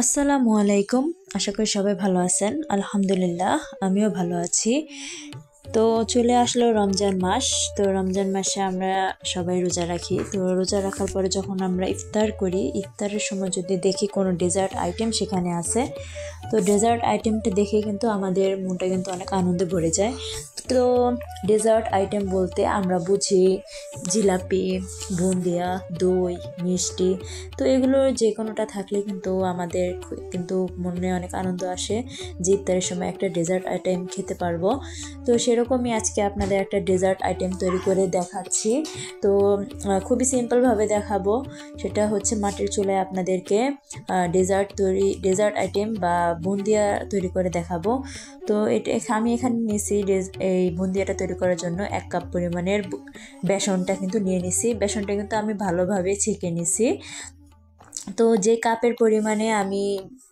আসসালামু আলাইকুম। আশা করি সবাই ভালো আছেন। আলহামদুলিল্লাহ আমিও ভালো আছি। তো চলে আসলো রমজান মাস। তো রমজান মাসে আমরা সবাই রোজা রাখি। তো রোজা রাখার পরে যখন আমরা ইফতার করি, ইফতারের সময় যদি দেখি কোনো ডেজার্ট আইটেম সেখানে আছে, তো ডেজার্ট আইটেমটা দেখে কিন্তু আমাদের মনটা কিন্তু অনেক আনন্দে ভরে যায়। তো ডেজার্ট আইটেম বলতে আমরা বুঝি জিলাপি, বুন্দিয়া, দই, মিষ্টি। তো এগুলোর যে কোনোটা থাকলে কিন্তু আমাদের কিন্তু মনে অনেক আনন্দ আসে যে ইফতারের সময় একটা ডেজার্ট আইটেম খেতে পারবো। তো সেরকমই আজকে আপনাদের একটা ডেজার্ট আইটেম তৈরি করে দেখাচ্ছি। তো খুবই সিম্পলভাবে দেখাবো। সেটা হচ্ছে মাটির চুলায় আপনাদেরকে ডেজার্ট আইটেম বা বুন্দিয়া তৈরি করে দেখাবো। তো আমি এখানে নিয়েছি এই বুন্দিয়াটা তৈরি করার জন্য 1 কাপ পরিমাণের বেসনটা কিন্তু নিয়ে নিছি। বেসনটা কিন্তু আমি ভালোভাবে ছেঁকে নিছি। তো যে কাপের পরিমাণে আমি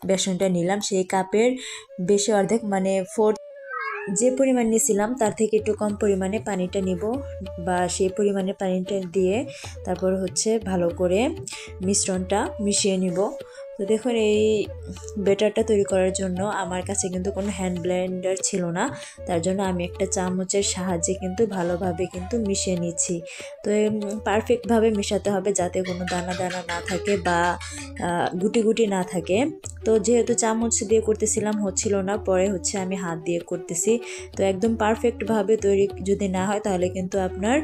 বেসনটা নিলাম সেই কাপের বেশি অর্ধেক মানে যে পরিমাণ নিয়েছিলাম তার থেকে একটু কম পরিমাণে পানিটা নিব, বা সেই পরিমাণে পানিটা দিয়ে তারপর হচ্ছে ভালো করে মিশ্রণটা মিশিয়ে নিব। তো দেখুন এই ব্যাটারটা তৈরি করার জন্য আমার কাছে কিন্তু কোনো হ্যান্ড ব্লেন্ডার ছিল না, তার জন্য আমি একটা চামচের সাহায্যে কিন্তু ভালোভাবে কিন্তু মিশিয়ে নিচ্ছি। তো পারফেক্টভাবে মেশাতে হবে যাতে কোনো দানা দানা না থাকে বা গুটি গুটি না থাকে। তো যেহেতু চামচ দিয়ে করতেছিলাম হচ্ছিল না, পরে হচ্ছে আমি হাত দিয়ে করতেছি। তো একদম পারফেক্টভাবে তৈরি যদি না হয় তাহলে কিন্তু আপনার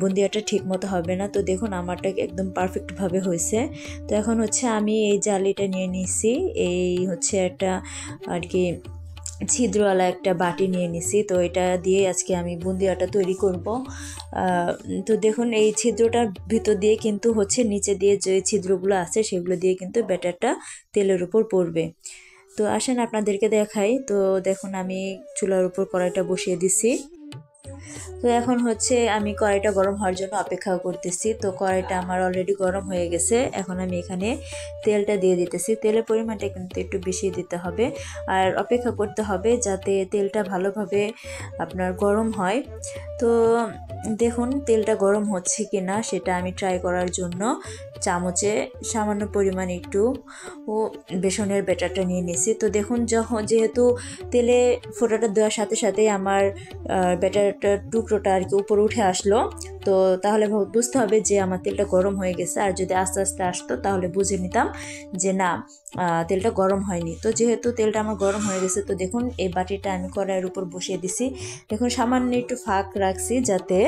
বুন্দিয়াটা ঠিক মতো হবে না। তো দেখুন আমারটা একদম পারফেক্টভাবে হয়েছে। তো এখন হচ্ছে আমি এই জালিটা নিয়ে নিছি, এই হচ্ছে একটা আর কি ছিদ্রওয়ালা একটা বাটি নিয়ে নিছি। তো এটা দিয়ে আজকে আমি বুন্দিয়াটা তৈরি করব। তো দেখুন এই ছিদ্রটার ভিতর দিয়ে কিন্তু হচ্ছে নিচে দিয়ে যে ছিদ্রগুলো আছে সেগুলো দিয়ে কিন্তু ব্যাটারটা তেলের উপর পড়বে। তো আসেন আপনাদেরকে দেখাই। তো দেখুন আমি চুলার উপর কড়াইটা বসিয়ে দিছি। তো এখন হচ্ছে আমি কড়াইটা গরম হওয়ার জন্য অপেক্ষা করতেছি। তো কড়াইটা আমার অলরেডি গরম হয়ে গেছে। এখন আমি এখানে তেলটা দিয়ে দিতেছি। তেলের পরিমাণটা কিন্তু একটু বেশি দিতে হবে, আর অপেক্ষা করতে হবে যাতে তেলটা ভালোভাবে আপনার গরম হয়। তো দেখুন তেলটা গরম হচ্ছে কি না সেটা আমি ট্রাই করার জন্য চামচে সামান্য পরিমাণ একটু বেসনের ব্যাটারটা নিয়ে নিয়েছি। তো দেখুন যেহেতু তেলে ফোঁটাটা দেওয়ার সাথে সাথেই আমার ব্যাটারটার টুকরোটা আর কি উপরে উঠে আসলো, তো তাহলে বুঝতে হবে যে আমার তেলটা গরম হয়ে গেছে। আর যদি আস্তে আস্তে আসতো তাহলে বুঝে নিতাম যে না, তেলটা গরম হয়নি। তো যেহেতু তেলটা আমার গরম হয়ে গেছে, তো দেখুন এই বাটিটা আমি কড়াইয়ের উপর বসিয়ে দিছি। দেখুন সামান্য একটু ফাঁক রাখছি যাতে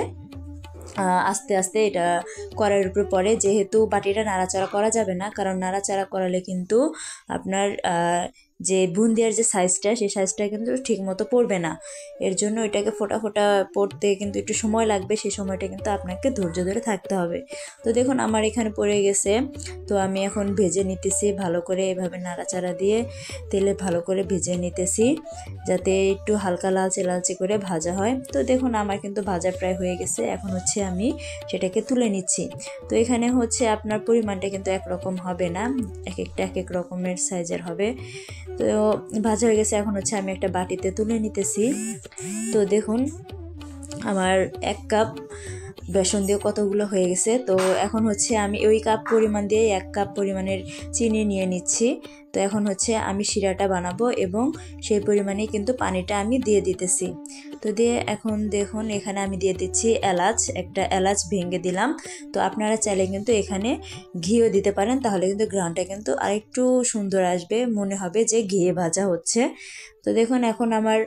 আস্তে আস্তে এটা কড়াইয়ের উপরে পড়ে। যেহেতু বাটিটা নাড়াচাড়া করা যাবে না, কারণ নাড়াচাড়া করালে কিন্তু আপনার যে বুন্দিয়ার যে সাইজটা সেই সাইজটা কিন্তু ঠিক মতো পড়বে না। এর জন্য এটাকে ফোটা ফোটা পড়তে কিন্তু একটু সময় লাগবে, সেই সময়টা কিন্তু আপনাকে ধৈর্য ধরে থাকতে হবে। তো দেখুন আমার এখানে পড়ে গেছে। তো আমি এখন ভেজে নিতেছি ভালো করে, এভাবে নাড়াচাড়া দিয়ে তেলে ভালো করে ভেজে নিতেছি যাতে একটু হালকা লালচে লালচে করে ভাজা হয়। তো দেখুন আমার কিন্তু ভাজা প্রায় হয়ে গেছে। এখন হচ্ছে আমি সেটাকে তুলে নিচ্ছি। তো এখানে হচ্ছে আপনার পরিমাণটা কিন্তু একরকম হবে না, এক একটা এক এক রকমের সাইজের হবে। তো ভাজা হয়ে গেছে, এখন হচ্ছে আমি একটা বাটিতে তুলে নিতেছি। তো দেখুন আমার 1 কাপ বেসন দিয়ে কতগুলো হয়ে গেছে। তো এখন হচ্ছে আমি ওই কাপ পরিমাণ দিয়ে 1 কাপ পরিমাণের চিনি নিয়ে নিচ্ছি। তো এখন হচ্ছে আমি শিরাটা বানাবো এবং সেই পরিমাণেই কিন্তু পানিটা আমি দিয়ে দিতেছি। তো দিয়ে এখন দেখুন এখানে আমি দিয়ে দিচ্ছি একটা এলাচ ভেঙে দিলাম। তো আপনারা চাইলে কিন্তু এখানে ঘিও দিতে পারেন, তাহলে কিন্তু ঘ্রাণটা কিন্তু আরেকটু সুন্দর আসবে, মনে হবে যে ঘিয়ে ভাজা হচ্ছে। তো দেখুন এখন আমার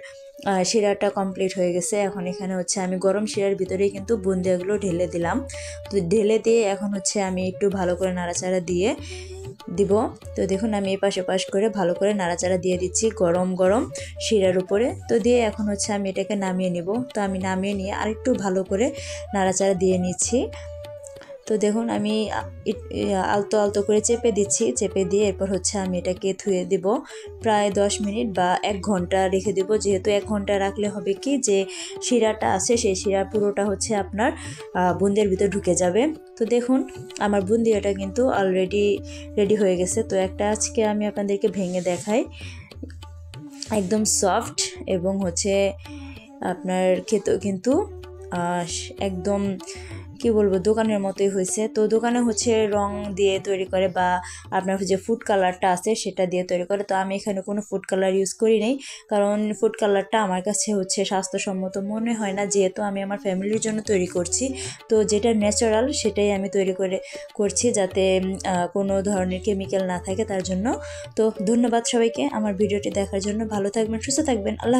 শিরাটা কমপ্লিট হয়ে গেছে। এখন এখানে হচ্ছে আমি গরম শিরার ভিতরেই কিন্তু বুন্দিয়াগুলো ঢেলে দিলাম। তো ঢেলে দিয়ে এখন হচ্ছে আমি একটু ভালো করে নাড়াচাড়া দিয়ে দিব। তো দেখুন আমি এপাশ ওপাশ করে ভালো করে নাড়াচাড়া দিয়ে দিচ্ছি গরম গরম শিরার উপরে। তো দিয়ে এখন হচ্ছে আমি এটাকে নামিয়ে নিব। তো আমি নামিয়ে নিয়ে আরেকটু ভালো করে নাড়াচাড়া দিয়ে নিচ্ছি। তো দেখুন আমি আলতো আলতো করে চেপে দিচ্ছি, চেপে দিয়ে এরপর হচ্ছে আমি এটাকে ধুয়ে দেব প্রায় 10 মিনিট বা 1 ঘন্টা রেখে দেব। যেহেতু 1 ঘন্টা রাখলে হবে কি যে শিরাটা আছে সেই শিরা পুরোটা হচ্ছে আপনার বুন্দিয়ার ভিতর ঢুকে যাবে। তো দেখুন আমার বুন্দিয়াটা কিন্তু অলরেডি রেডি হয়ে গেছে। তো একটা আজকে আমি আপনাদেরকে ভেঙে দেখাই, একদম সফট এবং হচ্ছে আপনার খেতেও কিন্তু একদম কি বলবো দোকানের মতোই হয়েছে। তো দোকানে হচ্ছে রং দিয়ে তৈরি করে বা আপনার যে ফুড কালারটা আছে সেটা দিয়ে তৈরি করে। তো আমি এখানে কোনো ফুড কালার ইউজ করি নাই, কারণ ফুড কালারটা আমার কাছে হচ্ছে স্বাস্থ্যসম্মত মনে হয় না, যেহেতু আমি আমার ফ্যামিলির জন্য তৈরি করছি। তো যেটা ন্যাচারাল সেটাই আমি তৈরি করছি, যাতে কোনো ধরনের কেমিক্যাল না থাকে তার জন্য। তো ধন্যবাদ সবাইকে আমার ভিডিওটি দেখার জন্য। ভালো থাকবেন, সুস্থ থাকবেন। আল্লাহ।